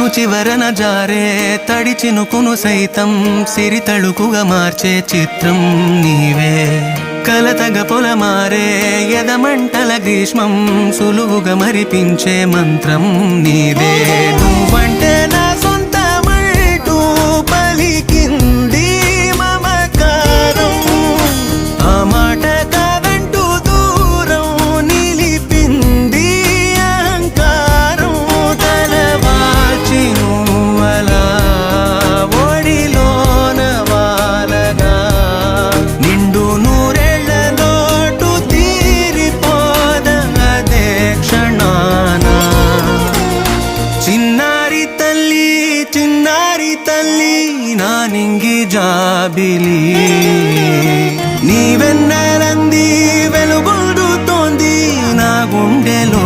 చివరన జారే తడి చినుకును సైతం సిరి తళుకుగా మార్చే చిత్రం నీవే. కలతగ పొలమారే ఎదమంటల గ్రీష్మం సులువుగా మరిపించే మంత్రం నీదే. నువ్వంటే నా సొంతమంటూ పలికింది మమకారం, ఆ మాట కాదంటూ దూరం నిలిపింది అహంకారం. తలవాల్చి నువ్వలా ఒడిలోన వాలగా నిండు నూరేళ్ల లోటు తీరిపోదదే క్షణాన. చిన్నారి తల్లి నా నింగి జాబిలి, నీవెన్నెలంది వెలుగొందుతోంది నా గుండెలో